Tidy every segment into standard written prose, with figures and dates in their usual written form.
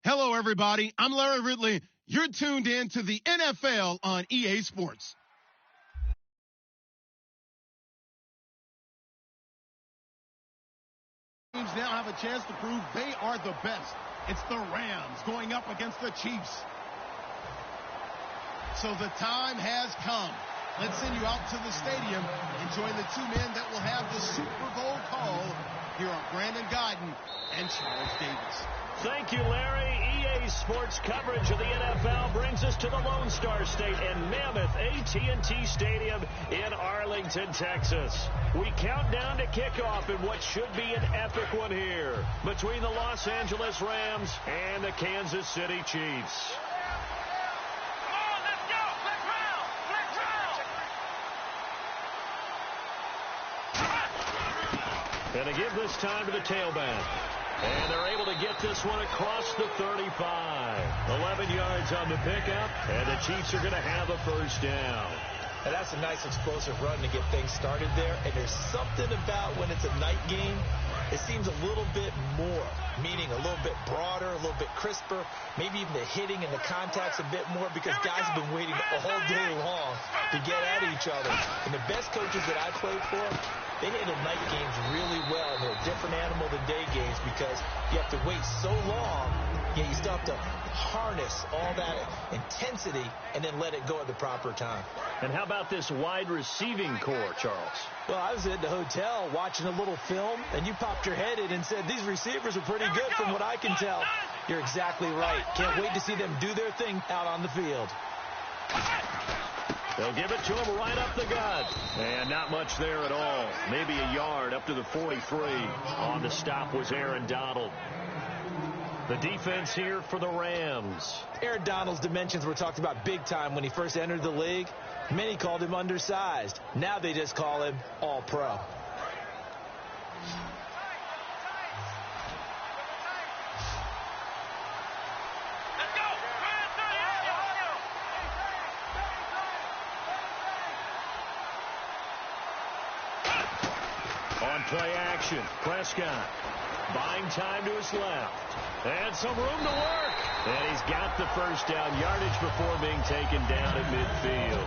Hello, everybody. I'm Larry Ridley. You're tuned in to the NFL on EA Sports. Teams now have a chance to prove they are the best. It's the Rams going up against the Chiefs. So the time has come. Let's send you out to the stadium and join the two men that will have the Super Bowl call. Here are Brandon Godden and Charles Davis. Thank you, Larry. EA Sports coverage of the NFL brings us to the Lone Star State and Mammoth AT&T Stadium in Arlington, Texas. We count down to kickoff in what should be an epic one here between the Los Angeles Rams and the Kansas City Chiefs. And they give this time to the tailback. And they're able to get this one across the 35. 11 yards on the pickup, and the Chiefs are going to have a first down. And that's a nice explosive run to get things started there. And there's something about when it's a night game, it seems a little bit more, meaning a little bit broader, a little bit crisper, maybe even the hitting and the contact's a bit more because guys have been waiting all day long to get at each other. And the best coaches that I played for, they handle night games really well. They're a different animal than day games because you have to wait so long, yet you still have to harness all that intensity and then let it go at the proper time. And how about this wide receiving core, Charles? Well, I was at the hotel watching a little film, and you popped your head in and said, these receivers are pretty good from what I can tell. You're exactly right. Can't wait to see them do their thing out on the field. They'll give it to him right up the gut. And not much there at all. Maybe a yard up to the 43. On the stop was Aaron Donald. The defense here for the Rams. Aaron Donald's dimensions were talked about big time when he first entered the league. Many called him undersized. Now they just call him all-pro. On play action, Prescott buying time to his left. And some room to work. And he's got the first down yardage before being taken down at midfield.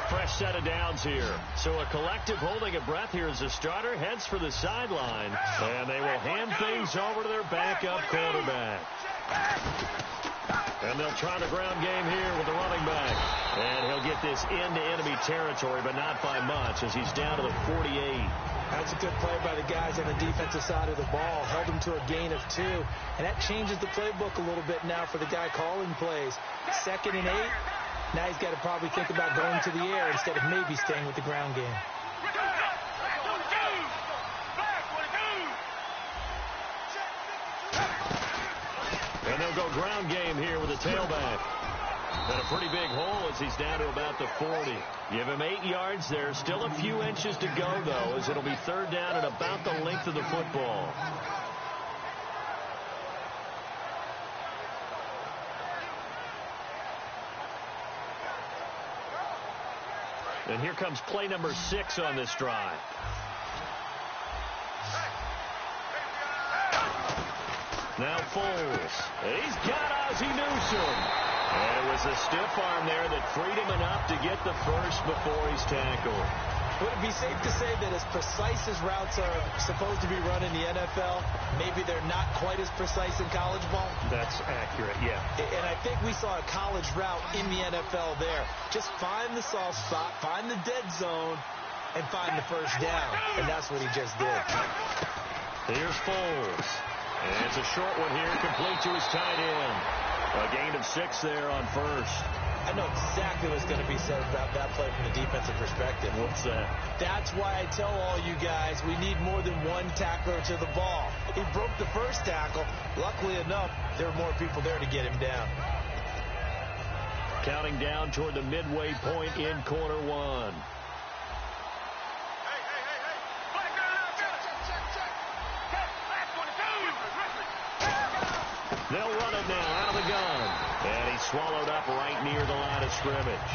Fresh set of downs here. So a collective holding a breath here as the starter heads for the sideline. And they will hand things over to their backup quarterback. And they'll try the ground game here with the running back. And he'll get this into enemy territory, but not by much as he's down to the 48. That's a good play by the guys on the defensive side of the ball. Held him to a gain of 2. And that changes the playbook a little bit now for the guy calling plays. 2nd and 8. Now he's got to probably think about going to the air instead of maybe staying with the ground game. And they'll go ground game here with a tailback. And a pretty big hole as he's down to about the 40. Give him 8 yards there. Still a few inches to go, though, as it'll be third down at about the length of the football. And here comes play number 6 on this drive. Now Foles. He's got Ozzie Newsome. And it was a stiff arm there that freed him enough to get the first before he's tackled. Would it be safe to say that as precise as routes are supposed to be run in the NFL, maybe they're not quite as precise in college ball? That's accurate, yeah. And I think we saw a college route in the NFL there. Just find the soft spot, find the dead zone, and find the first down. And that's what he just did. Here's Foles. And it's a short one here, complete to his tight end. A gain of 6 there on first. I know exactly what's going to be said about that play from the defensive perspective. What's that? That's why I tell all you guys we need more than one tackler to the ball. He broke the first tackle. Luckily enough, there were more people there to get him down. Counting down toward the midway point in quarter 1. They'll run it now out of the gun. And he's swallowed up right near the line of scrimmage.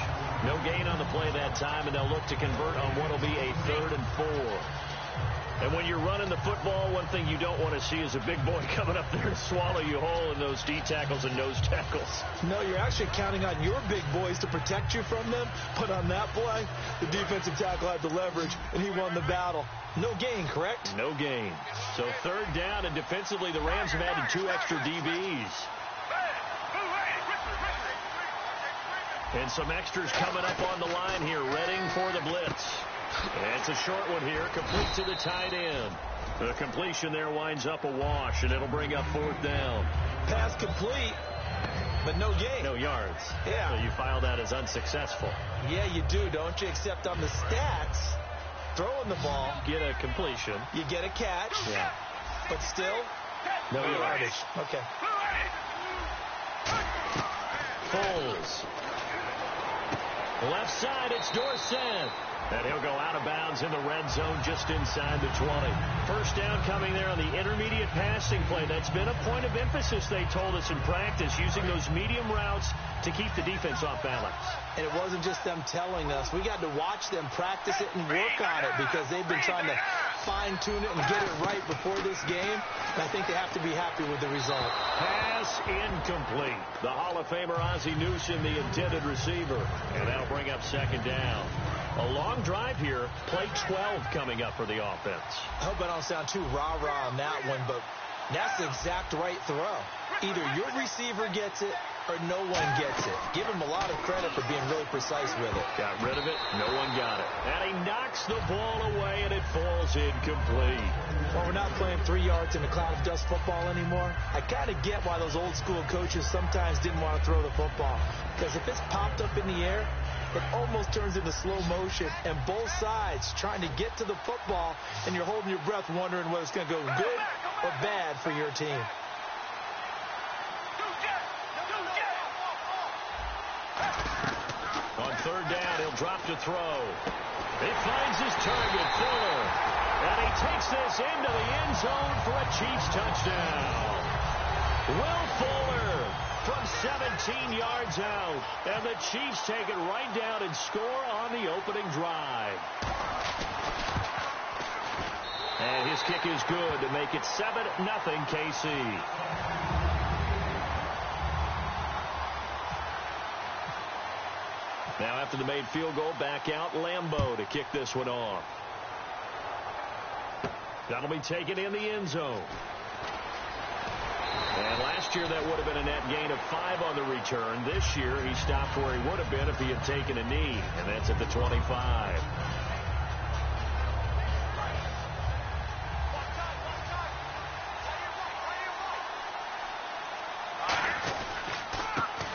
No gain on the play that time, and they'll look to convert on what will be a 3rd and 4. And when you're running the football, one thing you don't want to see is a big boy coming up there to swallow you whole in those D tackles and nose tackles. No, you're actually counting on your big boys to protect you from them. But on that play, the defensive tackle had the leverage, and he won the battle. No gain, correct? No gain. So third down, and defensively, the Rams have added 2 extra DBs. And some extras coming up on the line here, readying for the blitz. And it's a short one here, complete to the tight end. The completion there winds up a wash, and it'll bring up 4th down. Pass complete, but no gain. No yards. Yeah. So you file that as unsuccessful. Yeah, you do, don't you? Except on the stats, throwing the ball. Get a completion. You get a catch. Yeah. But still, no yardage. Okay. Foles. Left side, it's Dorsett. And he'll go out of bounds in the red zone just inside the 20. First down coming there on the intermediate passing play. That's been a point of emphasis, they told us in practice, using those medium routes to keep the defense off balance. And it wasn't just them telling us. We got to watch them practice it and work on it because they've been trying to fine-tune it and get it right before this game. And I think they have to be happy with the result. Pass incomplete. The Hall of Famer Ozzie Newsome, the intended receiver. And that'll bring up 2nd down. A long drive here. Play 12 coming up for the offense. I hope I don't sound too rah-rah on that one, but that's the exact right throw. Either your receiver gets it or no one gets it. Give him a lot of credit for being really precise with it. Got rid of it. No one got it. And he knocks the ball away, and it falls incomplete. Well, we're not playing 3 yards in a cloud of dust football anymore. I kind of get why those old-school coaches sometimes didn't want to throw the football. Because if it's popped up in the air, it almost turns into slow motion, and both sides trying to get to the football, and you're holding your breath wondering whether it's going to go good or bad for your team. On 3rd down, he'll drop to throw. He finds his target, Fuller. And he takes this into the end zone for a Chiefs touchdown. Will Fuller from 17 yards out. And the Chiefs take it right down and score on the opening drive. And his kick is good to make it 7-0 KC. Now after the made field goal, back out Lambeau to kick this one off. That'll be taken in the end zone. And last year that would have been a net gain of 5 on the return. This year he stopped where he would have been if he had taken a knee, and that's at the 25.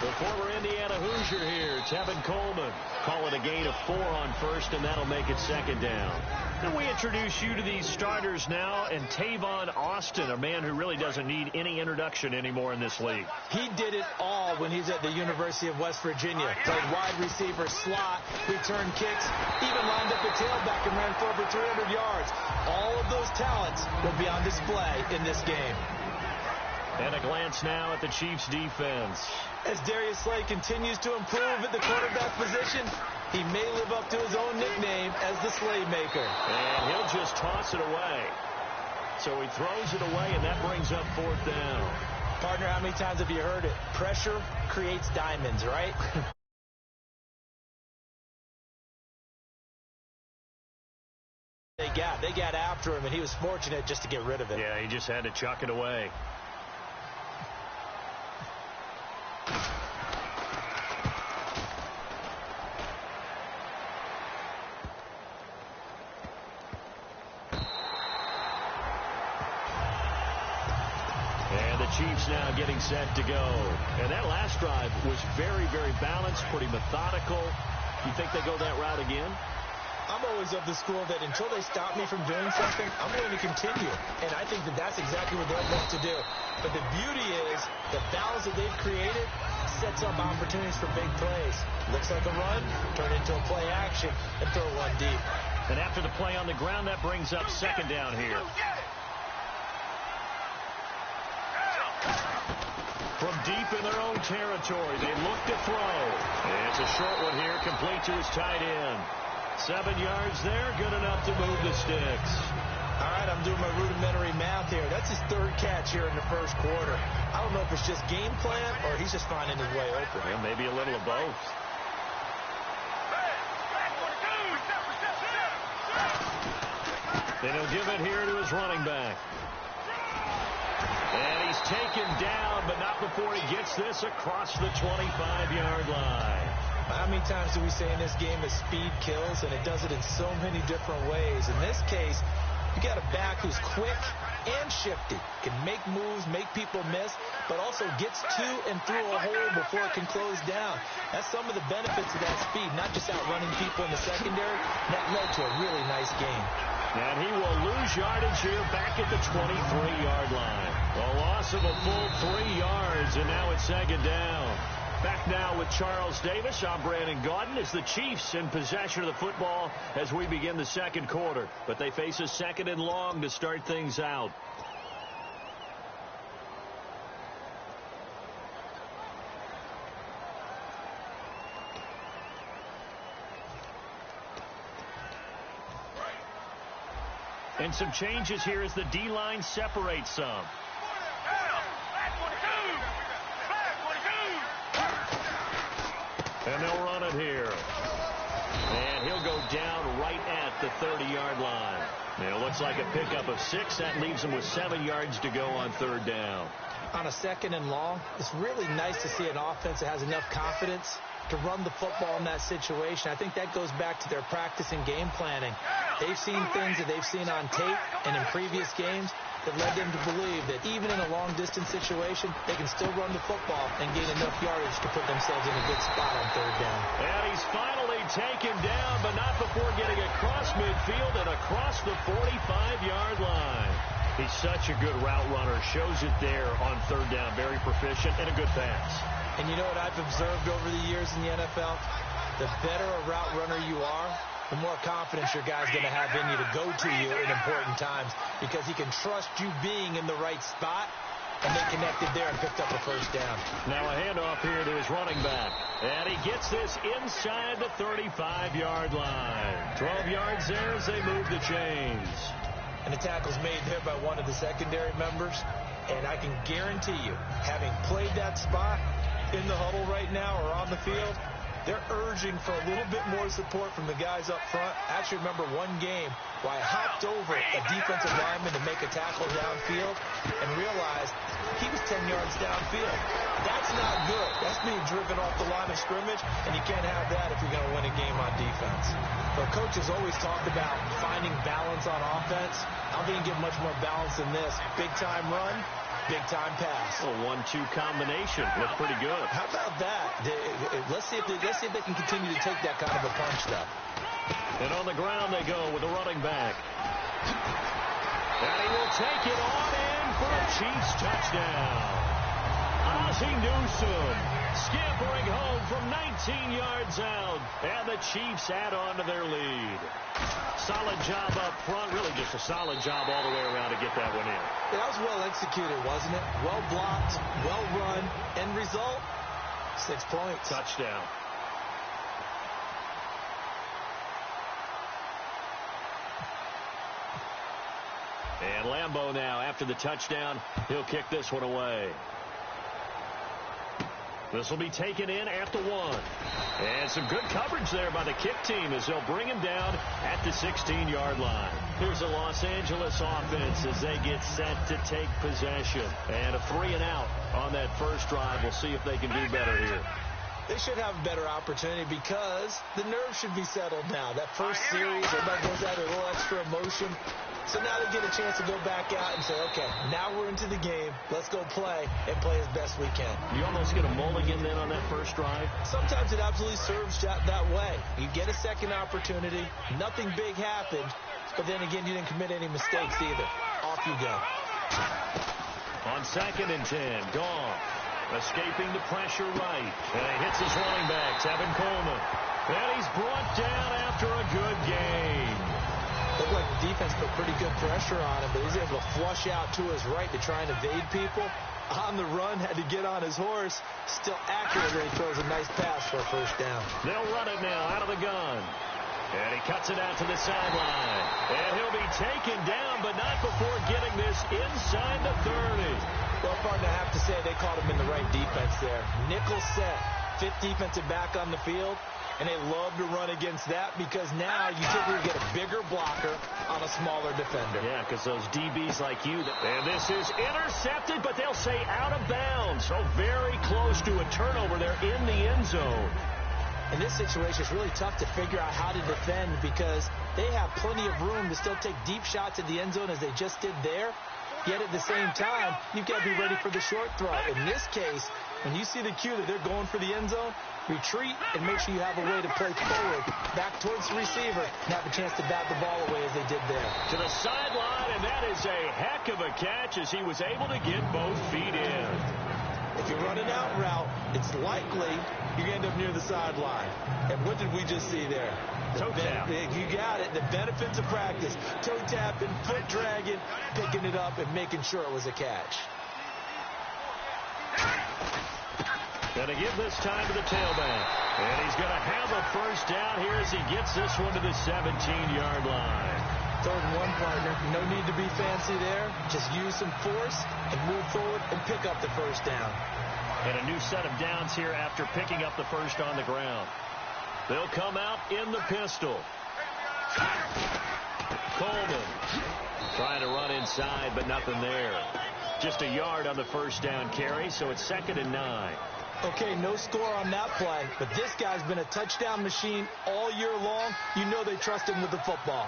The former Indiana Hoosier here, Tevin Coleman. Call it a gain of 4 on first, and that'll make it 2nd down. And we introduce you to these starters now, and Tavon Austin, a man who really doesn't need any introduction anymore in this league. He did it all when he's at the University of West Virginia. Played wide receiver, slot, returned kicks, even lined up a tailback and ran for over 300 yards. All of those talents will be on display in this game. And a glance now at the Chiefs' defense. As Darius Slay continues to improve at the quarterback position, he may live up to his own nickname as the Slaymaker. And he'll just toss it away. So he throws it away, and that brings up 4th down. Partner, how many times have you heard it? Pressure creates diamonds, right? They got after him, and he was fortunate just to get rid of it. Yeah, he just had to chuck it away. Chiefs now getting set to go. And that last drive was very, very balanced, pretty methodical. You think they go that route again? I'm always of the school that until they stop me from doing something, I'm going to continue. And I think that that's exactly what they're going to do. But the beauty is the balance that they've created sets up opportunities for big plays. Looks like a run, turn into a play action, and throw one deep. And after the play on the ground, that brings up 2nd down here. From deep in their own territory, they look to throw. And it's a short one here, complete to his tight end. 7 yards there, good enough to move the sticks. All right, I'm doing my rudimentary math here. That's his third catch here in the first quarter. I don't know if it's just game plan or he's just finding his way open. Yeah, maybe a little of both. Then he'll give it here to his running back. And he's taken down, but not before he gets this across the 25-yard line. How many times do we say in this game that speed kills, and it does it in so many different ways? In this case, you got a back who's quick and shifty, can make moves, make people miss, but also gets to and through a hole before it can close down. That's some of the benefits of that speed, not just outrunning people in the secondary. That led to a really nice game. And he will lose yardage here back at the 23-yard line. A loss of a full 3 yards, and now it's second down. Back now with Charles Davis. I'm Brandon Gaudin. As the Chiefs in possession of the football as we begin the second quarter. But they face a second and long to start things out. And some changes here as the D-line separates some. And they'll run it here. And he'll go down right at the 30-yard line. It looks like a pickup of 6. That leaves him with 7 yards to go on third down. On a second and long, it's really nice to see an offense that has enough confidence to run the football in that situation. I think that goes back to their practice and game planning. They've seen things that they've seen on tape and in previous games that led them to believe that even in a long-distance situation, they can still run the football and gain enough yardage to put themselves in a good spot on third down. And he's finally taken down, but not before getting across midfield and across the 45-yard line. He's such a good route runner. Shows it there on third down. Very proficient and a good pass. And you know what I've observed over the years in the NFL? The better a route runner you are, the more confidence your guy's going to have in you to go to you in important times because he can trust you being in the right spot, and they connected there and picked up a first down. Now a handoff here to his running back, and he gets this inside the 35-yard line. 12 yards there as they move the chains. And the tackle's made there by one of the secondary members, and I can guarantee you, having played that spot in the huddle right now or on the field, they're urging for a little bit more support from the guys up front. I actually remember one game where I hopped over a defensive lineman to make a tackle downfield and realized he was 10 yards downfield. That's not good. That's being driven off the line of scrimmage, and you can't have that if you're going to win a game on defense. But coaches always talked about finding balance on offense. I don't think you get much more balance than this. Big-time run, big-time pass. A 1-2 combination. Looked pretty good. How about that? Let's see if they can continue to take that kind of a punch, though. And on the ground they go with the running back. And he will take it on in for a Chiefs touchdown. Ozzie Newsome scampering home from 19 yards out. And the Chiefs add on to their lead. Solid job up front. Really just a solid job all the way around to get that one in. That was well executed, wasn't it? Well blocked, well run. End result, 6 points. Touchdown. And Lambeau now, after the touchdown, he'll kick this one away. This will be taken in at the 1. And some good coverage there by the kick team as they'll bring him down at the 16-yard line. Here's the Los Angeles offense as they get set to take possession. And a 3-and-out on that first drive. We'll see if they can do better here. They should have a better opportunity because the nerves should be settled now. That first series, everybody goes out with a little extra emotion. So now they get a chance to go back out and say, okay, now we're into the game. Let's go play and play as best we can. You almost get a mulligan then on that first drive? Sometimes it absolutely serves that way. You get a second opportunity. Nothing big happened. But then again, you didn't commit any mistakes either. Off you go. On 2nd and 10, Goff escaping the pressure right. And he hits his running back, Tevin Coleman. And he's brought down after a good game. Looked like the defense put pretty good pressure on him, but he's able to flush out to his right to try and evade people. On the run, had to get on his horse. Still accurate, and he throws a nice pass for a first down. They'll run it now out of the gun. And he cuts it out to the sideline. And he'll be taken down, but not before getting this inside the 30. Well, partner, I have to say they called him in the right defense there. Nickel set, fifth defensive back on the field, and they love to run against that because now you typically get a bigger blocker on a smaller defender. Yeah, because those DBs like you. And this is intercepted, but they'll say out of bounds. So very close to a turnover there in the end zone. In this situation, it's really tough to figure out how to defend because they have plenty of room to still take deep shots at the end zone as they just did there. Yet at the same time, you've got to be ready for the short throw. In this case, when you see the cue that they're going for the end zone, retreat and make sure you have a way to play forward, back towards the receiver, and have a chance to bat the ball away as they did there. To the sideline, and that is a heck of a catch as he was able to get both feet in. If you run an out route, it's likely you're going to end up near the sideline. And what did we just see there? Toe tap. You got it. The benefits of practice. Toe tapping, foot dragging, picking it up, and making sure it was a catch. Going to give this time to the tailback. And he's going to have a first down here as he gets this one to the 17-yard line. 3rd and 1, partner. No need to be fancy there. Just use some force and move forward and pick up the first down. And a new set of downs here after picking up the first on the ground. They'll come out in the pistol. Coleman trying to run inside, but nothing there. Just a yard on the first down carry, so it's 2nd and 9. Okay, no score on that play, but this guy's been a touchdown machine all year long. You know they trust him with the football.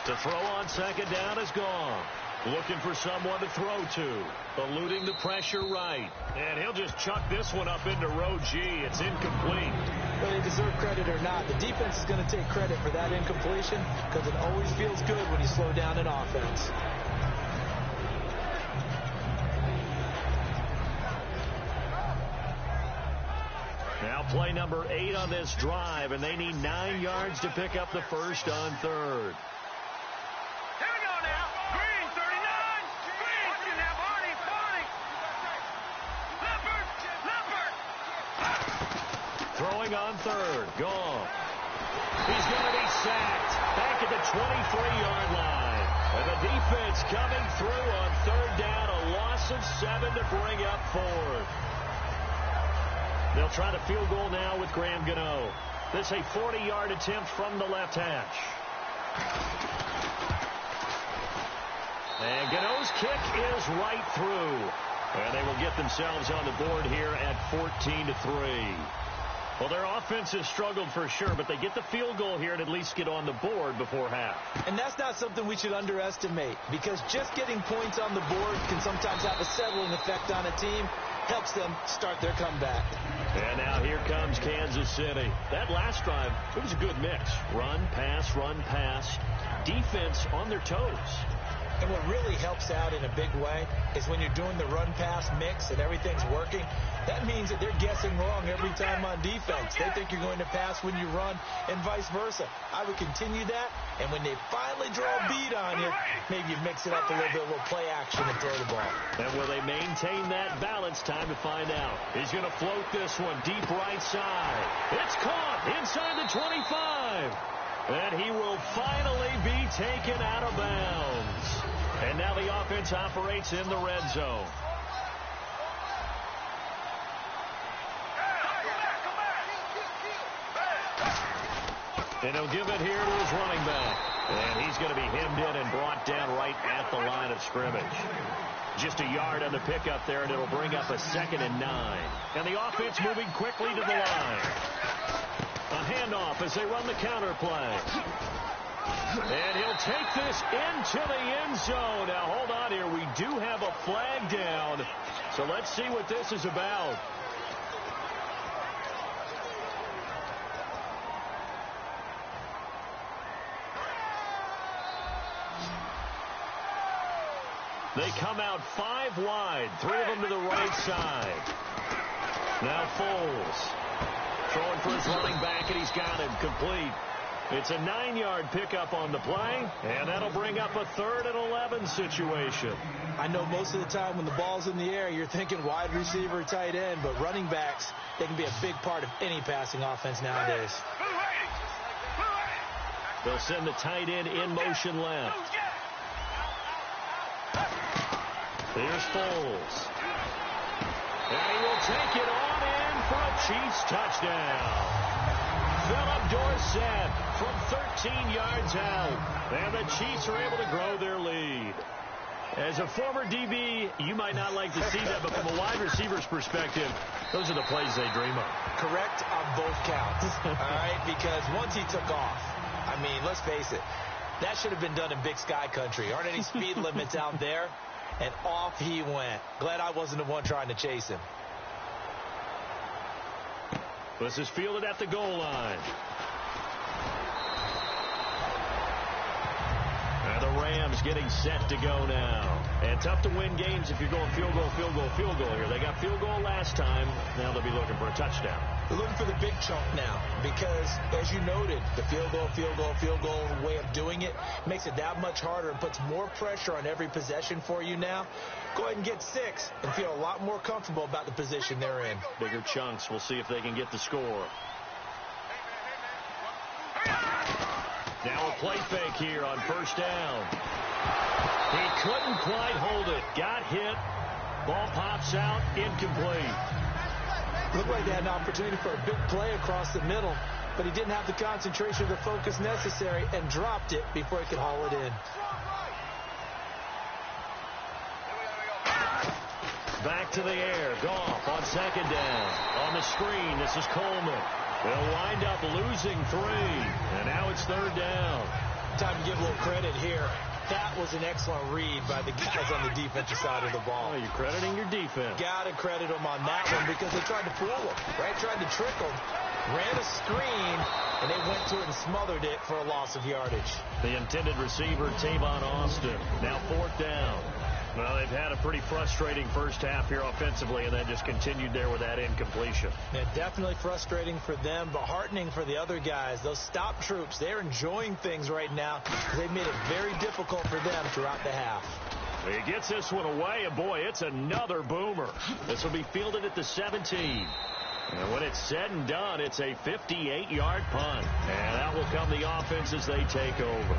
To throw on 2nd down is gone. Looking for someone to throw to. Eluding the pressure right. And he'll just chuck this one up into row G. It's incomplete. Whether they deserve credit or not, the defense is going to take credit for that incompletion because it always feels good when you slow down an offense. Now play number 8 on this drive, and they need 9 yards to pick up the first on 3rd. Throwing on 3rd. Gone. He's going to be sacked. Back at the 23-yard line. And the defense coming through on 3rd down. A loss of 7 to bring up 4th. They'll try to field goal now with Graham Gano. This a 40-yard attempt from the left hash. And Gano's kick is right through. And they will get themselves on the board here at 14-3. Well, their offense has struggled for sure, but they get the field goal here and at least get on the board before half. And that's not something we should underestimate because just getting points on the board can sometimes have a settling effect on a team. Helps them start their comeback. And now here comes Kansas City. That last drive, it was a good mix. Run, pass, defense on their toes. And what really helps out in a big way is when you're doing the run-pass mix and everything's working, that means that they're guessing wrong every time on defense. They think you're going to pass when you run and vice versa. I would continue that, and when they finally draw a beat on you, maybe you mix it up a little bit, a little play action and throw the ball. And will they maintain that balance? Time to find out. He's going to float this one deep right side. It's caught inside the 25. And he will finally be taken out of bounds. And now the offense operates in the red zone. And he'll give it here to his running back. And he's going to be hemmed in and brought down right at the line of scrimmage. Just a yard on the pickup there, and it'll bring up a 2nd and 9. And the offense moving quickly to the line. A handoff as they run the counter play. And he'll take this into the end zone. Now, hold on here. We do have a flag down. So let's see what this is about. They come out 5 wide. 3 of them to the right side. Now Foles. Throwing for his running back, and he's got him complete. It's a 9-yard pickup on the play, and that'll bring up a 3rd and 11 situation. I know most of the time when the ball's in the air, you're thinking wide receiver, tight end, but running backs, they can be a big part of any passing offense nowadays. They'll send the tight end in motion left. Here's Foles. And he will take it on in for a Chiefs touchdown. Philip Dorsett from 13 yards out. And the Chiefs are able to grow their lead. As a former DB, you might not like to see that, but from a wide receiver's perspective, those are the plays they dream of. Correct on both counts. All right, because once he took off, I mean, let's face it, that should have been done in Big Sky country. Aren't any speed limits out there? And off he went. Glad I wasn't the one trying to chase him. This is fielded at the goal line. And the Rams getting set to go now. And tough to win games if you're going field goal, field goal, field goal here. They got field goal last time. Now they'll be looking for a touchdown. They're looking for the big chunk now because, as you noted, the field goal way of doing it makes it that much harder and puts more pressure on every possession for you now. Go ahead and get 6 and feel a lot more comfortable about the position they're in. Bigger chunks. We'll see if they can get the score. Now a play fake here on first down. He couldn't quite hold it. Got hit. Ball pops out. Incomplete. Looked like they had an opportunity for a big play across the middle, but he didn't have the concentration or the focus necessary and dropped it before he could haul it in. Back to the air. Goff on second down. On the screen, this is Coleman. They'll wind up losing 3, and now it's 3rd down. Time to give a little credit here. That was an excellent read by the guys on the defensive side of the ball. Oh, you're crediting your defense. Got to credit them on that one because they tried to fool him, right? Tried to trick him. Ran a screen, and they went to it and smothered it for a loss of yardage. The intended receiver, Tavon Austin. Now 4th down. Well, they've had a pretty frustrating first half here offensively, and then just continued there with that incompletion. Yeah, definitely frustrating for them, but heartening for the other guys. Those stop troops, they're enjoying things right now. They've made it very difficult for them throughout the half. He gets this one away, and boy, it's another boomer. This will be fielded at the 17. And when it's said and done, it's a 58-yard punt. And that will come the offense as they take over.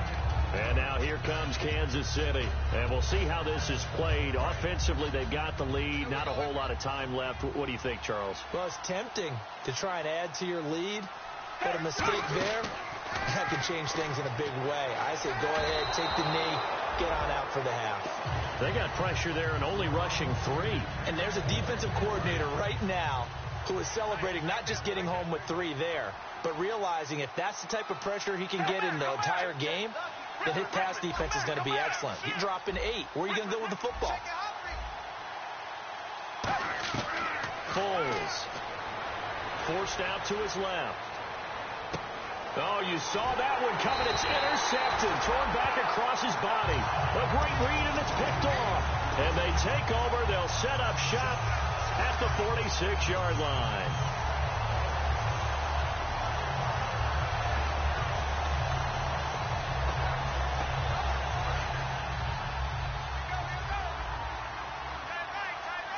And now here comes Kansas City. And we'll see how this is played. Offensively, they've got the lead. Not a whole lot of time left. What do you think, Charles? Well, it's tempting to try and add to your lead. But a mistake there, that could change things in a big way. I say go ahead, take the knee, get on out for the half. They got pressure there and only rushing 3. And there's a defensive coordinator right now who is celebrating not just getting home with 3 there, but realizing if that's the type of pressure he can get in the entire game, then his pass defense is going to be excellent. He's dropping 8. Where are you going to go with the football? Foles. Forced out to his left. Oh, you saw that one coming. It's intercepted. Thrown back across his body. A great read, and it's picked off. And they take over. They'll set up shop at the 46-yard line.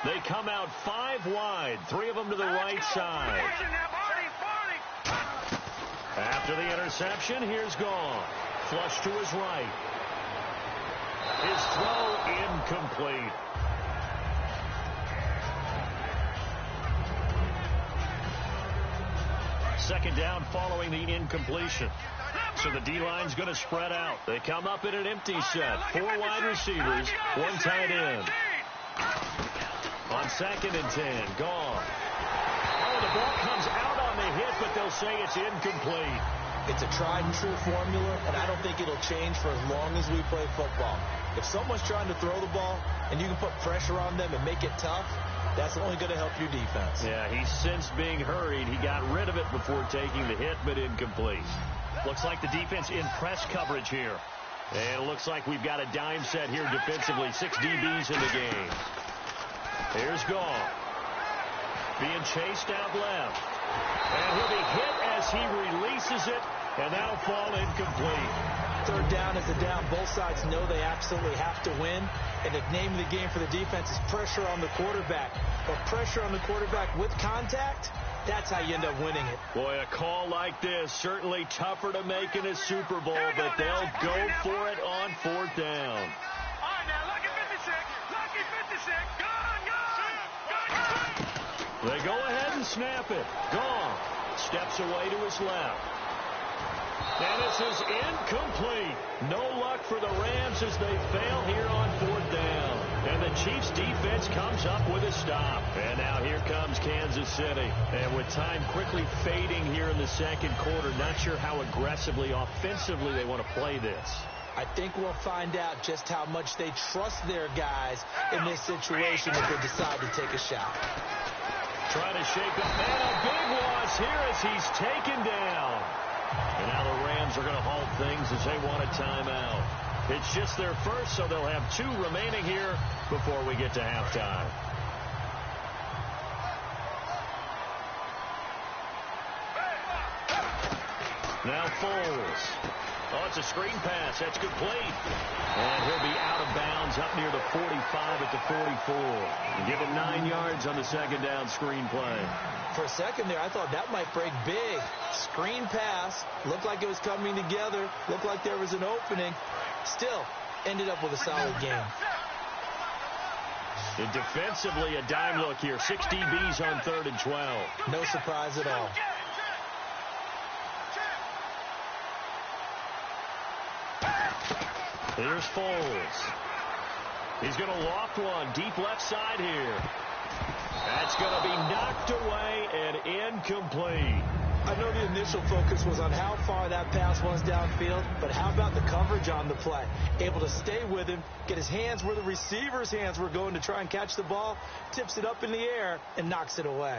They come out 5 wide, 3 of them to the right side. After the interception, here's Goff. Flush to his right. His throw incomplete. Second down following the incompletion. So the D-line's going to spread out. They come up in an empty set. 4 wide receivers, 1 tight end. On 2nd and 10, Goff. Oh, the ball comes out on the hit, but they'll say it's incomplete. It's a tried-and-true formula, and I don't think it'll change for as long as we play football. If someone's trying to throw the ball and you can put pressure on them and make it tough, that's only going to help your defense. Yeah, he's since being hurried. He got rid of it before taking the hit, but incomplete. Looks like the defense in press coverage here. And it looks like we've got a dime set here defensively. 6 DBs in the game. Here's Goff. Being chased out left. And he'll be hit as he releases it. And that'll fall incomplete. Third down is a down. Both sides know they absolutely have to win. And the name of the game for the defense is pressure on the quarterback. But pressure on the quarterback with contact, that's how you end up winning it. Boy, a call like this, certainly tougher to make in a Super Bowl, but they'll go for it on fourth down. They go ahead and snap it. Gone. Steps away to his left. And this is incomplete. No luck for the Rams as they fail here on fourth down. And the Chiefs defense comes up with a stop. And now here comes Kansas City. And with time quickly fading here in the second quarter, not sure how aggressively, offensively they want to play this. I think we'll find out just how much they trust their guys in this situation if they decide to take a shot. Trying to shake up, and a big loss here as he's taken down. And now the Rams are going to halt things as they want a timeout. It's just their first, so they'll have 2 remaining here before we get to halftime. Now Foles. Oh, it's a screen pass. That's complete. And he'll be out of bounds up near the 45 at the 44. And give him 9 yards on the second down screen play. For a second there, I thought that might break big. Screen pass. Looked like it was coming together. Looked like there was an opening. Still, ended up with a solid game. And defensively, a dime look here. 6 DBs on 3rd and 12. No surprise at all. Here's Foles. He's going to loft one deep left side here. That's going to be knocked away and incomplete. I know the initial focus was on how far that pass was downfield, but how about the coverage on the play? Able to stay with him, get his hands where the receiver's hands were going to try and catch the ball, tips it up in the air, and knocks it away.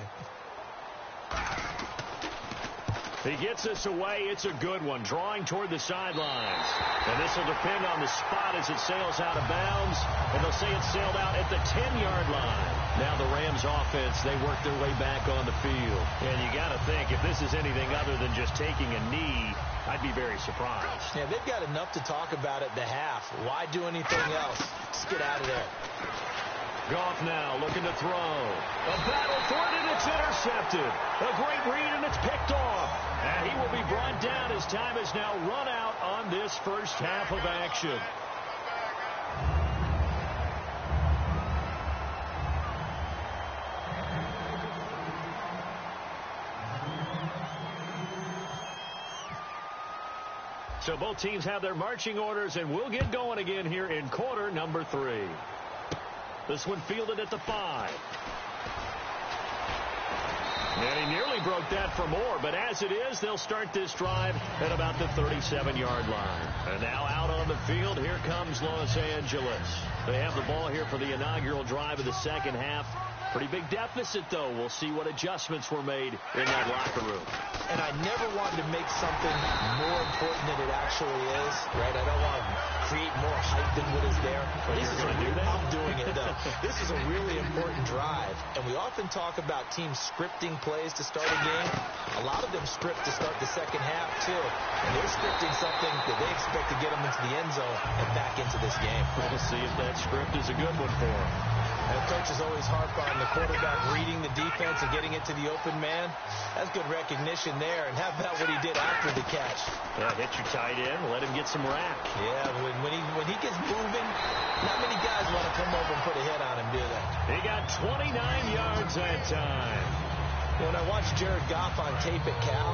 He gets this away. It's a good one. Drawing toward the sidelines. And this will depend on the spot as it sails out of bounds. And they'll say it sailed out at the 10-yard line. Now the Rams offense, they work their way back on the field. And you got to think, if this is anything other than just taking a knee, I'd be very surprised. Yeah, they've got enough to talk about at the half. Why do anything else? Just get out of there. Goff now looking to throw. A battle for it, and it's intercepted. A great read, and it's picked off. And he will be brought down as time is now run out on this first half of action. So both teams have their marching orders, and we'll get going again here in quarter number 3. This one fielded at the 5. And he nearly broke that for more, but as it is, they'll start this drive at about the 37-yard line. And now out on the field, here comes Los Angeles. They have the ball here for the inaugural drive of the second half. Pretty big deficit, though. We'll see what adjustments were made in that locker room. And I never wanted to make something more important than it actually is, right? I don't want to create more hype than what is there. But you're going to do that? I'm doing it, though. This is a really important drive. And we often talk about teams scripting plays to start a game. A lot of them script to start the second half, too. And they're scripting something that they expect to get them into the end zone and back into this game. We'll see if that script is a good one for them. And coaches always harp on the quarterback reading the defense and getting it to the open man. That's good recognition there. And how about what he did after the catch? Hit your tight end, let him get some rack. Yeah, when he gets moving, not many guys want to come over and put a hit on him, do they? He got 29 yards that time. When I watched Jared Goff on tape at Cal,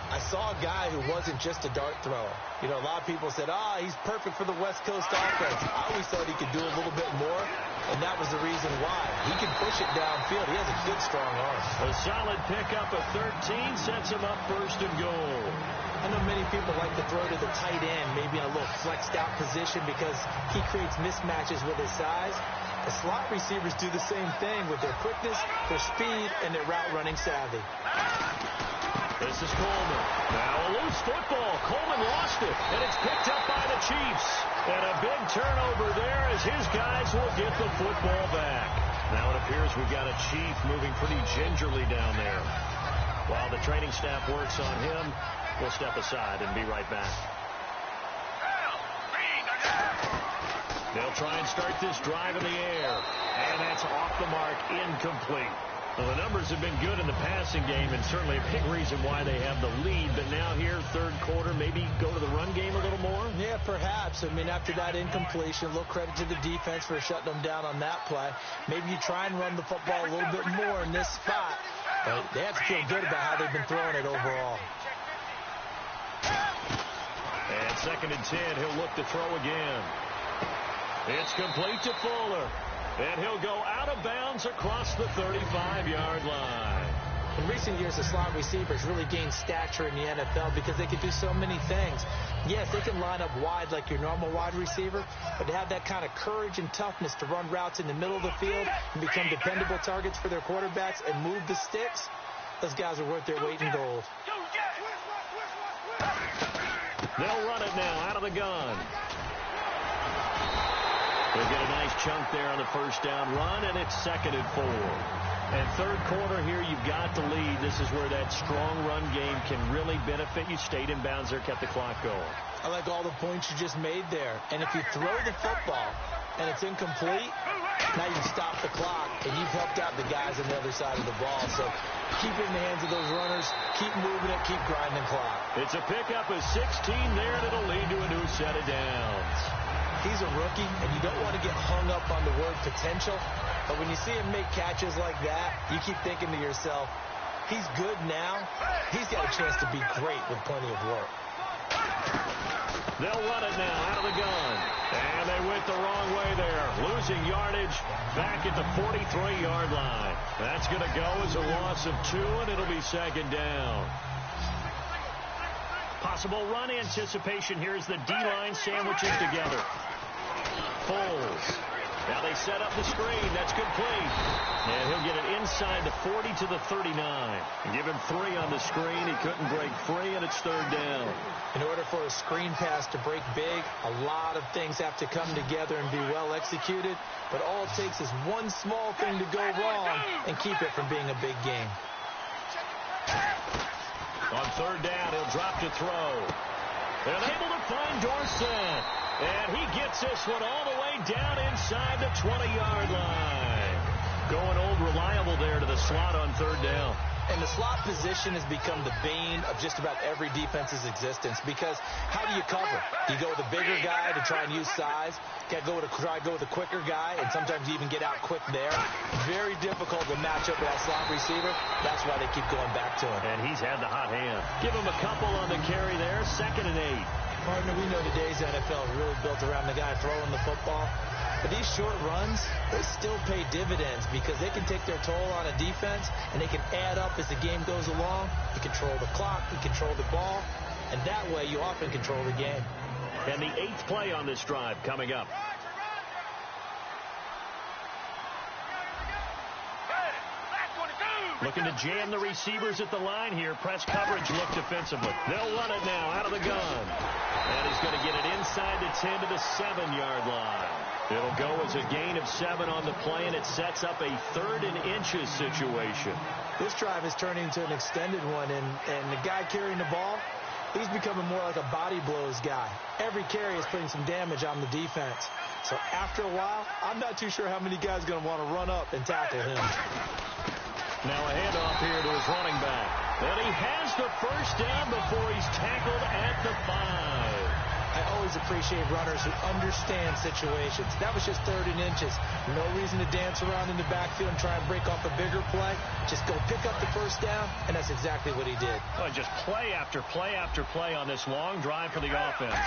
I saw a guy who wasn't just a dart thrower. You know, a lot of people said, he's perfect for the West Coast offense. I always thought he could do a little bit more, and that was the reason why. He can push it downfield. He has a good, strong arm. A solid pickup of 13 sets him up first and goal. I know many people like to throw to the tight end, maybe in a little flexed out position because he creates mismatches with his size. The slot receivers do the same thing with their quickness, their speed, and their route running savvy. This is Coleman. Now a loose football. Coleman lost it, and it's picked up by the Chiefs. And a big turnover there as his guys will get the football back. Now it appears we've got a Chief moving pretty gingerly down there. While the training staff works on him, We'll step aside and be right back. They'll try and start this drive in the air. And that's off the mark, incomplete. Well, the numbers have been good in the passing game, and certainly a big reason why they have the lead. But now here, third quarter, maybe go to the run game a little more? Yeah, perhaps. I mean, after that incompletion, a little credit to the defense for shutting them down on that play. Maybe you try and run the football a little bit more in this spot. But they have to feel good about how they've been throwing it overall. And 2nd and 10, he'll look to throw again. It's complete to Fuller. And he'll go out of bounds across the 35-yard line. In recent years, the slot receivers really gained stature in the NFL because they can do so many things. Yes, they can line up wide like your normal wide receiver, but to have that kind of courage and toughness to run routes in the middle of the field and become dependable targets for their quarterbacks and move the sticks, those guys are worth their weight in gold. They'll run it now out of the gun. They'll get a nice chunk there on the first down run, and it's 2nd and 4. And third quarter here, you've got the lead. This is where that strong run game can really benefit you. Stayed in bounds there, kept the clock going. I like all the points you just made there. And if you throw the football and it's incomplete, now you stop the clock, and you've helped out the guys on the other side of the ball. So keep it in the hands of those runners, keep moving it, keep grinding the clock. It's a pickup of 16 there, and it'll lead to a new set of downs. He's a rookie, and you don't want to get hung up on the word potential. But when you see him make catches like that, you keep thinking to yourself, he's good now. He's got a chance to be great with plenty of work. They'll run it now out of the gun. And they went the wrong way there. Losing yardage back at the 43-yard line. That's going to go as a loss of 2, and it'll be 2nd down. Possible run anticipation here as the D-line sandwiches together. Foles. Now they set up the screen. That's complete. And he'll get it inside the 40 to the 39. Give him 3 on the screen. He couldn't break free, and it's 3rd down. In order for a screen pass to break big, a lot of things have to come together and be well executed. But all it takes is one small thing to go wrong and keep it from being a big game. On 3rd down, he'll drop to throw. They're able to find Dorsett. And he gets this one all the way down inside the 20-yard line. Going old reliable there to the slot on 3rd down. And the slot position has become the bane of just about every defense's existence, because how do you cover? Do you go with a bigger guy to try and use size? Try to go with a quicker guy, and sometimes you even get out quick there. Very difficult to match up with that slot receiver. That's why they keep going back to him. And he's had the hot hand. Give him a couple on the carry there. 2nd and 8. Partner, we know today's NFL is really built around the guy throwing the football. But these short runs, they still pay dividends because they can take their toll on a defense, and they can add up as the game goes along. You control the clock, you control the ball, and that way you often control the game. And the 8th play on this drive coming up. Looking to jam the receivers at the line here. Press coverage look defensively. They'll run it now out of the gun. And he's going to get it inside the 10 to the 7-yard line. It'll go as a gain of 7 on the play, and it sets up a 3rd and inches situation. This drive is turning into an extended one, and the guy carrying the ball, he's becoming more like a body blows guy. Every carry is putting some damage on the defense. So after a while, I'm not too sure how many guys are going to want to run up and tackle him. Now a handoff here to his running back. And he has the first down before he's tackled at the 5. I always appreciate runners who understand situations. That was just 3rd and inches. No reason to dance around in the backfield and try and break off a bigger play. Just go pick up the first down, and that's exactly what he did. Oh, just play after play after play on this long drive for the offense.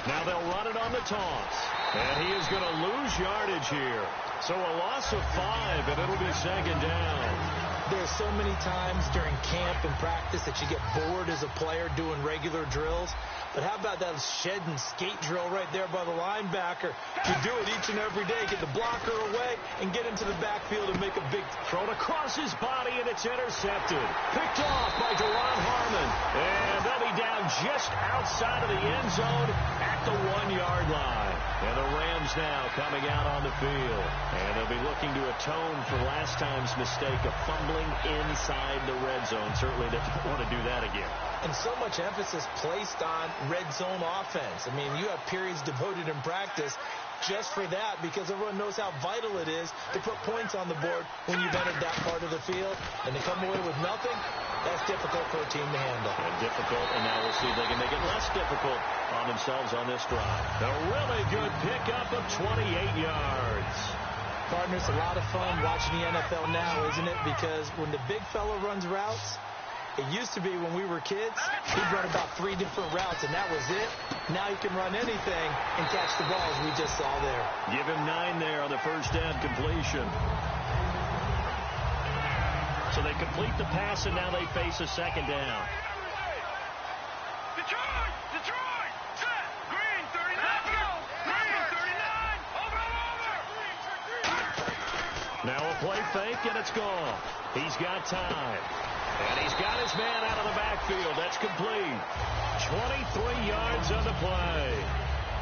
Now they'll run it on the toss. And he is going to lose yardage here. So a loss of 5, and it'll be 2nd down. There's so many times during camp and practice that you get bored as a player doing regular drills. But how about that shed and skate drill right there by the linebacker? You do it each and every day. Get the blocker away and get into the backfield and make a big throw across his body, and it's intercepted. Picked off by Deron Harmon. And they'll be down just outside of the end zone at the 1-yard line. And the Rams now coming out on the field. And they'll be looking to atone for last time's mistake of fumbling inside the red zone. Certainly they don't want to do that again. And so much emphasis placed on red zone offense. I mean, you have periods devoted in practice just for that, because everyone knows how vital it is to put points on the board when you've entered that part of the field. And to come away with nothing, that's difficult for a team to handle. And difficult, and now we'll see if they can make it less difficult on themselves on this drive. A really good pickup of 28 yards. Partner, it's a lot of fun watching the NFL now, isn't it? Because when the big fella runs routes, it used to be when we were kids, he'd run about 3 different routes, and that was it. Now he can run anything and catch the ball, as we just saw there. Give him 9 there on the first down completion. So they complete the pass, and now they face a second down. Detroit! Detroit! Set! Green 39! Green 39! Over! Now a play fake, and it's gone. He's got time. And he's got his man out of the backfield. That's complete. 23 yards on the play.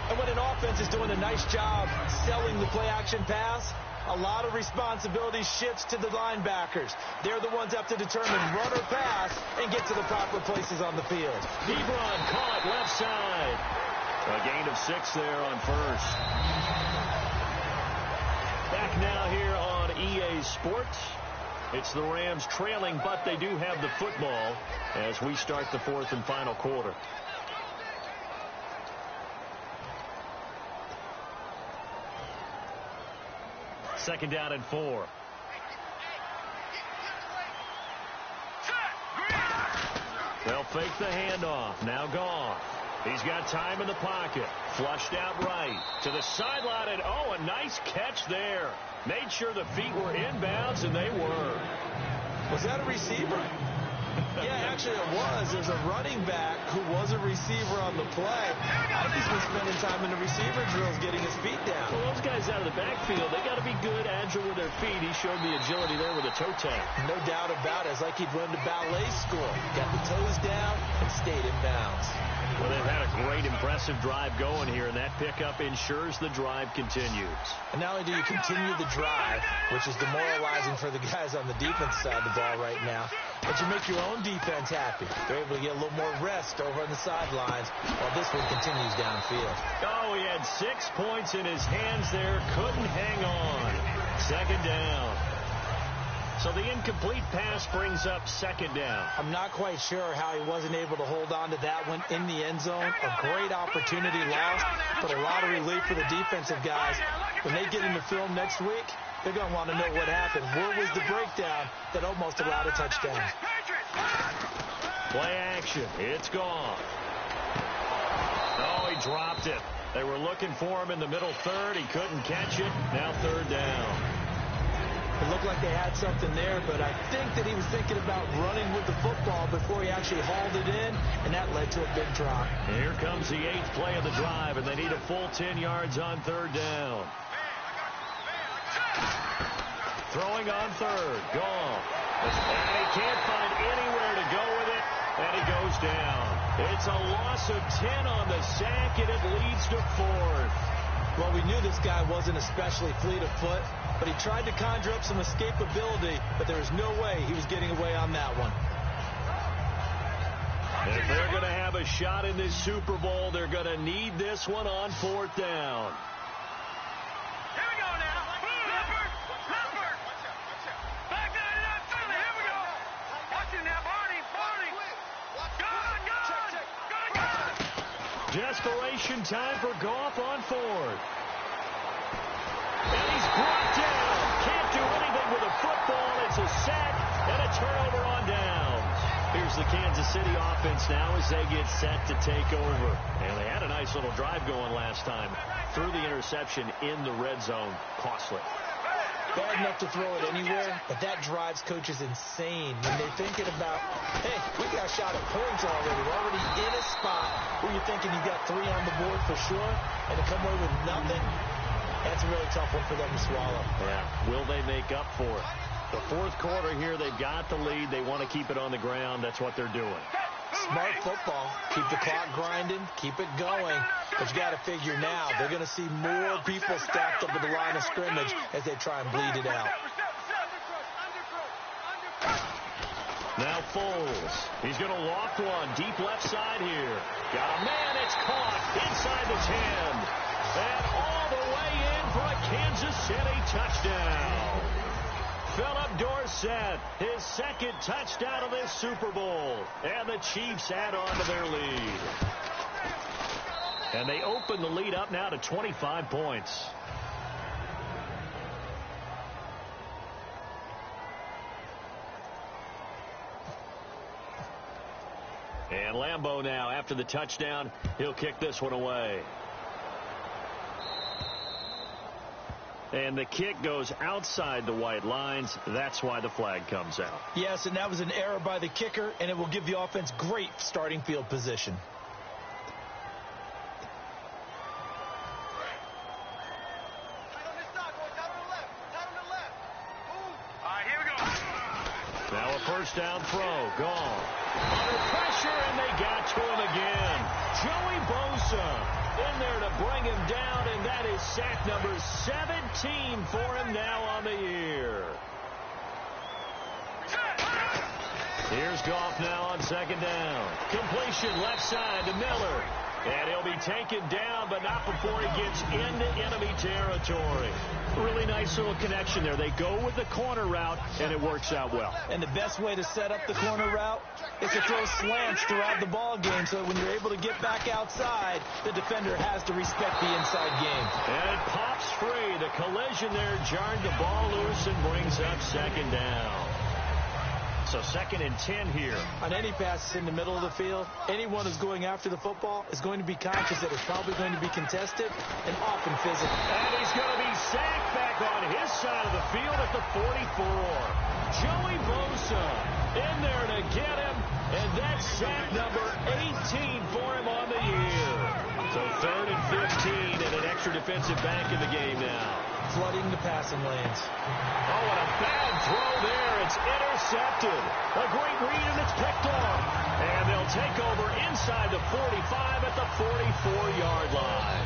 And when an offense is doing a nice job selling the play-action pass, a lot of responsibility shifts to the linebackers. They're the ones that have to determine run or pass and get to the proper places on the field. Deep run, caught left side. A gain of 6 there on first. Back now here on EA Sports. It's the Rams trailing, but they do have the football as we start the 4th and final quarter. Second down and 4. They'll fake the handoff. Now gone. He's got time in the pocket. Flushed out right to the sideline, and oh, a nice catch there. Made sure the feet were inbounds, and they were. Was that a receiver? Yeah, actually it was. There's a running back who was a receiver on the play. I think he's been spending time in the receiver drills getting his feet down. Well, those guys out of the backfield, they got to be good, agile with their feet. He showed the agility there with a toe tap. No doubt about it. It's like he'd run to ballet school. Got the toes down and stayed in bounds. Well, they've had a great, impressive drive going here, and that pickup ensures the drive continues. And not only do you continue the drive, which is demoralizing for the guys on the defense side of the ball right now, but you make your own defense happy. They're able to get a little more rest over on the sidelines while this one continues downfield. Oh, he had 6 points in his hands there. Couldn't hang on. Second down. So the incomplete pass brings up second down. I'm not quite sure how he wasn't able to hold on to that one in the end zone. A great opportunity lost, but a lot of relief for the defensive guys. When they get into film next week, they're going to want to know what happened. Where was the breakdown that almost allowed a touchdown? Play action. It's gone. Oh, he dropped it. They were looking for him in the middle third. He couldn't catch it. Now third down. It looked like they had something there, but I think that he was thinking about running with the football before he actually hauled it in, and that led to a big drop. And here comes the 8th play of the drive, and they need a full 10 yards on third down. Throwing on third. Gone. And he can't find anywhere to go with it, and he goes down. It's a loss of 10 on the sack, and it leads to 4th. Well, we knew this guy wasn't especially fleet of foot, but he tried to conjure up some escapability, but there was no way he was getting away on that one. If they're going to have a shot in this Super Bowl, they're going to need this one on 4th down. Here we go now. Leopard. Back down to that Philly. Here we go. Watch him now, Barney. Gone. Desperation time for Goff on 4th. And he's brought down. Can't do anything with a football. It's a sack and a turnover on downs. Here's the Kansas City offense now as they get set to take over. And they had a nice little drive going last time. Threw the interception in the red zone. Costly. Bad enough to throw it anywhere, but that drives coaches insane when they're thinking about, hey, we got a shot at points already. We're already in a spot where you're thinking you got 3 on the board for sure, and to come away with nothing, that's a really tough one for them to swallow. Yeah. Will they make up for it? The 4th quarter here, they've got the lead. They want to keep it on the ground. That's what they're doing. Smart football. Keep the clock grinding. Keep it going. But you got to figure now, they're going to see more people stacked up at the line of scrimmage as they try and bleed it out. Now Foles. He's going to loft one deep left side here. Got a man. It's caught inside the 10. And all the way in for a Kansas City touchdown. Philip Dorsett, his second touchdown of this Super Bowl. And the Chiefs add on to their lead. And they open the lead up now to 25 points. And Lambeau now, after the touchdown, he'll kick this one away. And the kick goes outside the white lines. That's why the flag comes out. Yes, and that was an error by the kicker, and it will give the offense great starting field position. Now a first down throw. Gone. Under pressure, and they got to him again. Joey Bosa in there to bring him down, and that is sack number 17 for him now on the year. Here's Goff now on second down. Completion left side to Miller. And he'll be taken down, but not before he gets into enemy territory. Really nice little connection there. They go with the corner route, and it works out well. And the best way to set up the corner route is to throw slants throughout the ball game, so that when you're able to get back outside, the defender has to respect the inside game. And it pops free. The collision there jarred the ball loose and brings up second down. So second and 10 here. On any passes in the middle of the field, anyone who's going after the football is going to be conscious that it's probably going to be contested and often physical. And he's going to be sacked back on his side of the field at the 44. Joey Bosa in there to get him, and that's sack number 18 for him on the year. So third and 15 and an extra defensive back in the game now. Flooding the passing lanes. Oh, and a bad throw there. It's intercepted. A great read, and it's picked off. And they'll take over inside the 45 at the 44-yard line.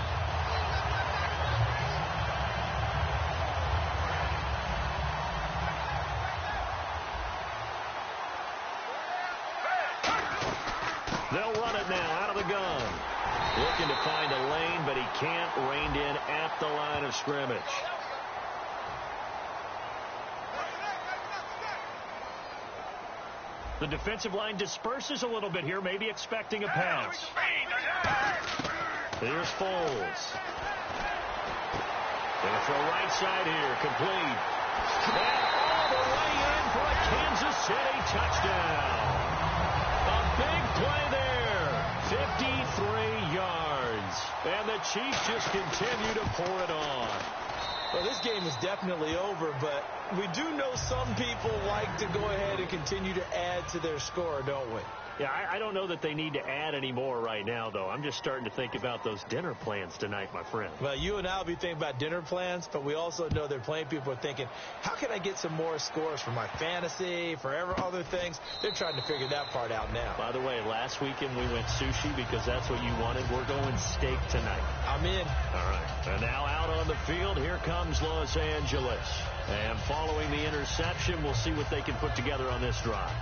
They'll run it now out of the gun. Looking to find a lane, but he can't. Reined in at the line of scrimmage. The defensive line disperses a little bit here, maybe expecting a pass. Here's Foles. Going to throw right side here, complete. And all the way in for a Kansas City touchdown. A big play there. 53 yards. And the Chiefs just continue to pour it on. Well, this game is definitely over, but we do know some people like to go ahead and continue to add to their score, don't we? Yeah, I don't know that they need to add any more right now, though. I'm just starting to think about those dinner plans tonight, my friend. Well, you and I will be thinking about dinner plans, but we also know they're playing people are thinking, how can I get some more scores for my fantasy, for other things? They're trying to figure that part out now. By the way, last weekend we went sushi because that's what you wanted. We're going steak tonight. I'm in. All right. And now out on the field, here comes Los Angeles. And following the interception, we'll see what they can put together on this drive.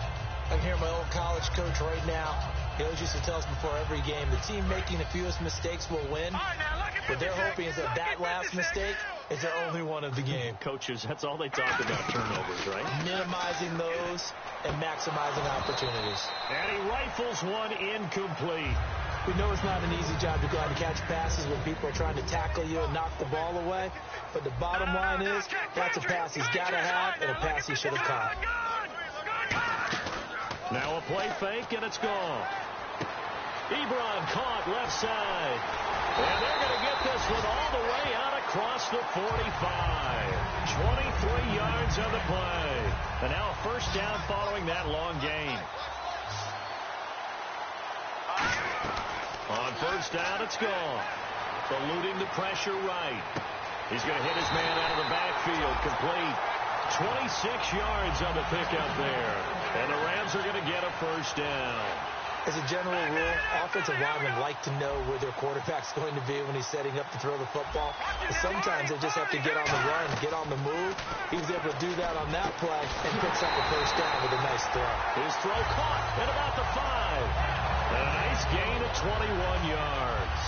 I can hear my old college coach right now. He always used to tell us before every game, the team making the fewest mistakes will win. What they're hoping is that last mistake is their only one of the game. Coaches, that's all they talk about, turnovers, right? Minimizing those and maximizing opportunities. And he rifles one incomplete. We know it's not an easy job to go out and catch passes when people are trying to tackle you and knock the ball away. But the bottom line is, that's a pass he's got to have and a pass he should have caught. Now a play fake, and it's gone. Ebron caught left side. And they're going to get this one all the way out across the 45. 23 yards on the play. And now a first down following that long gain. On first down, it's gone. Eluding the pressure right. He's going to hit his man out of the backfield. Complete. 26 yards on the pickup there. And the Rams are going to get a first down. As a general rule, offensive linemen like to know where their quarterback's going to be when he's setting up to throw the football. But sometimes they just have to get on the run, get on the move. He was able to do that on that play and picks up a first down with a nice throw. His throw caught at about the 5. And a nice gain of 21 yards.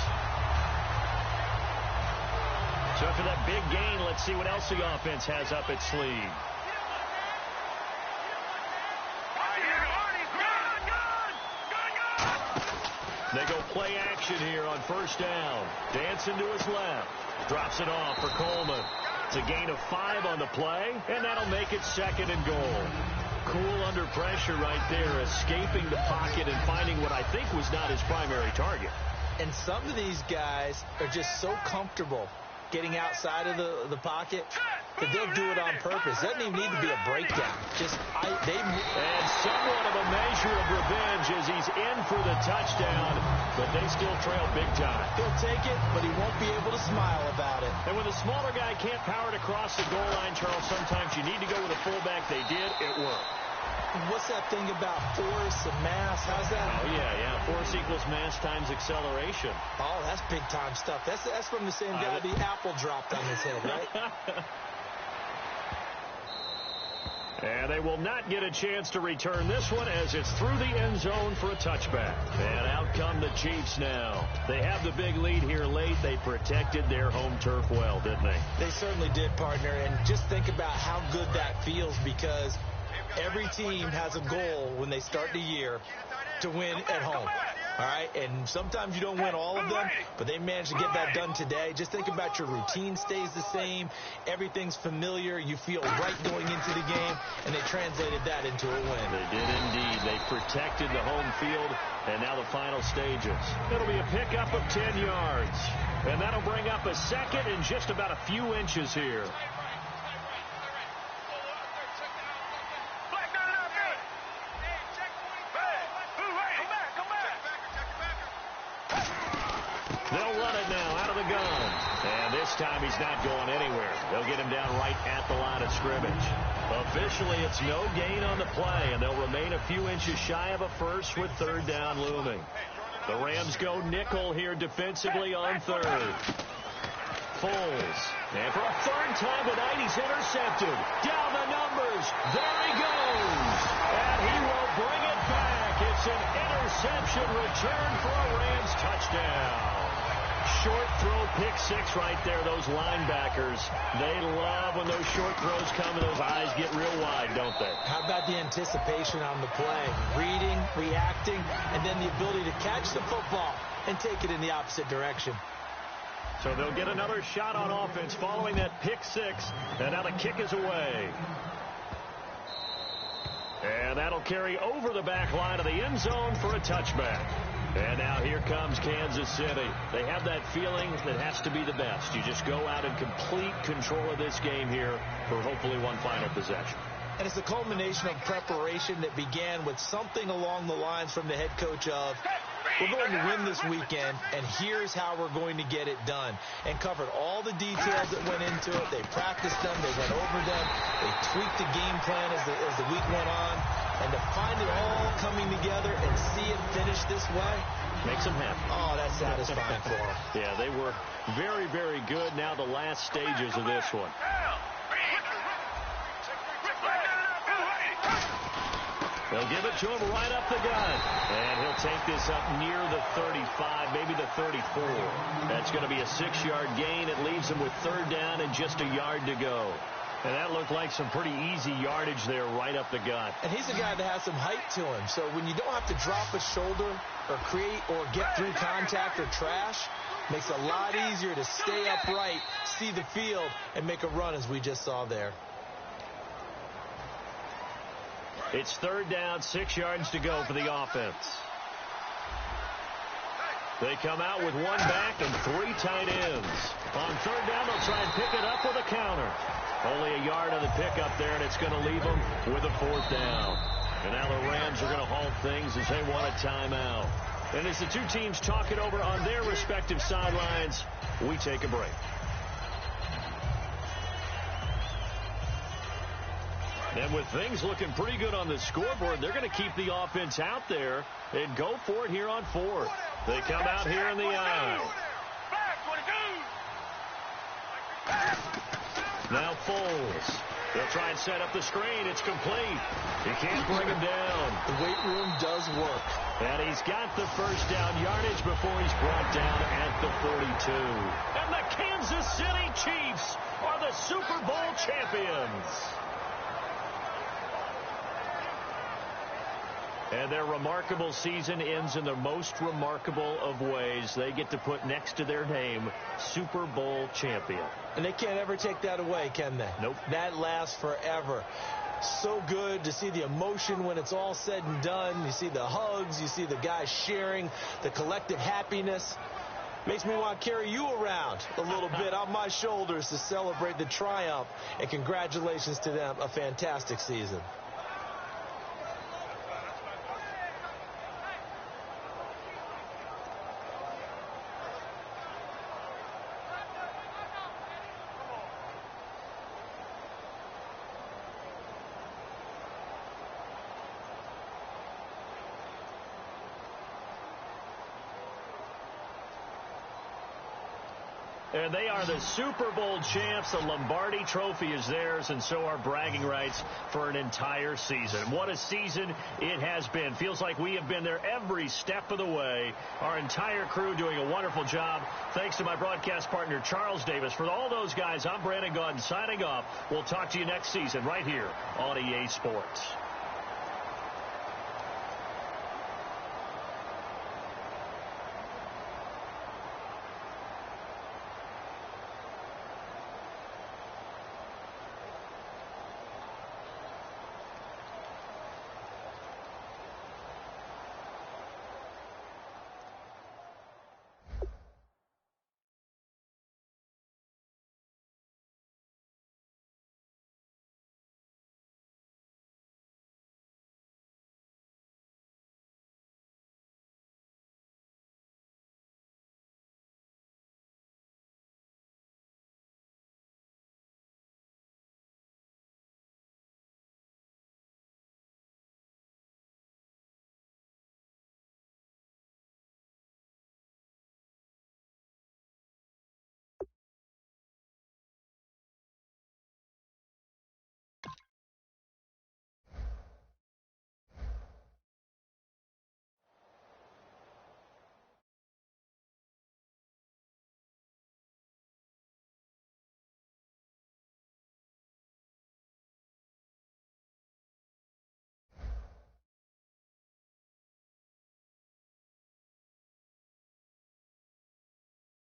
So after that big gain, let's see what else the offense has up its sleeve. They go play action here on first down. Dancing to his left. Drops it off for Coleman. It's a gain of 5 on the play, and that'll make it 2nd and goal. Cool under pressure right there, escaping the pocket and finding what I think was not his primary target. And some of these guys are just so comfortable getting outside of the pocket that they'll do it on purpose. Doesn't even need to be a breakdown. And somewhat of a measure of revenge as he's in for the touchdown, but they still trail big time. He'll take it, but he won't be able to smile about it. And when the smaller guy can't power it across the goal line, Charles, sometimes you need to go with a fullback. They did. It worked. What's that thing about force and mass? How's that? Oh, yeah. Force equals mass times acceleration. Oh, that's big-time stuff. That's from the same guy the apple dropped on his head, right? And they will not get a chance to return this one as it's through the end zone for a touchback. And out come the Chiefs now. They have the big lead here late. They protected their home turf well, didn't they? They certainly did, partner. And just think about how good that feels, because every team has a goal when they start the year to win at home. All right, and sometimes you don't win all of them, but they managed to get that done today. Just think about your routine stays the same. Everything's familiar. You feel right going into the game, and they translated that into a win. They did indeed. They protected the home field, and now the final stages. It'll be a pickup of 10 yards, and that'll bring up a 2nd and just about a few inches here. They'll run it now out of the gun. And this time he's not going anywhere. They'll get him down right at the line of scrimmage. Officially, it's no gain on the play, and they'll remain a few inches shy of a first with 3rd down looming. The Rams go nickel here defensively on 3rd. Foles. And for a 3rd time tonight, he's intercepted. Down the numbers. There he goes. And he will bring it back. It's an interception return for a Rams touchdown. Short throw, pick 6 right there. Those linebackers, they love when those short throws come and those eyes get real wide, don't they? How about the anticipation on the play? Reading, reacting, and then the ability to catch the football and take it in the opposite direction. So they'll get another shot on offense following that pick 6, and now the kick is away. And that'll carry over the back line of the end zone for a touchback. And now here comes Kansas City. They have that feeling that has to be the best. You just go out in complete control of this game here for hopefully one final possession. And it's the culmination of preparation that began with something along the lines from the head coach of, we're going to win this weekend, and here's how we're going to get it done. And covered all the details that went into it. They practiced them. They went over them. They tweaked the game plan as the week went on. And to find it all coming together and see it finish this way makes them happy. Oh, that's satisfying for them. Yeah, they were very, very good. Now the last stages of this one. They'll give it to him right up the gut. And he'll take this up near the 35, maybe the 34. That's going to be a 6-yard gain. It leaves him with 3rd down and just a yard to go. And that looked like some pretty easy yardage there right up the gut. And he's a guy that has some height to him. So when you don't have to drop a shoulder or create or get through contact or trash, makes it a lot easier to stay upright, see the field, and make a run as we just saw there. It's 3rd down, 6 yards to go for the offense. They come out with 1 back and 3 tight ends. On 3rd down, they'll try and pick it up with a counter. Only a yard on the pickup there, and it's going to leave them with a 4th down. And now the Rams are going to halt things as they want a timeout. And as the two teams talk it over on their respective sidelines, we take a break. And with things looking pretty good on the scoreboard, they're going to keep the offense out there and go for it here on fourth. They come out here in the eye. Now Foles. They'll try and set up the screen. It's complete. He can't bring him down. The weight room does work. And he's got the first down yardage before he's brought down at the 42. And the Kansas City Chiefs are the Super Bowl champions. And their remarkable season ends in the most remarkable of ways. They get to put next to their name, Super Bowl champion. And they can't ever take that away, can they? Nope. That lasts forever. So good to see the emotion when it's all said and done. You see the hugs. You see the guys sharing the collective happiness. Makes me want to carry you around a little bit on my shoulders to celebrate the triumph. And congratulations to them. A fantastic season. And they are the Super Bowl champs. The Lombardi Trophy is theirs, and so are bragging rights for an entire season. What a season it has been. Feels like we have been there every step of the way. Our entire crew doing a wonderful job. Thanks to my broadcast partner, Charles Davis. For all those guys, I'm Brandon Gaudin signing off. We'll talk to you next season right here on EA Sports.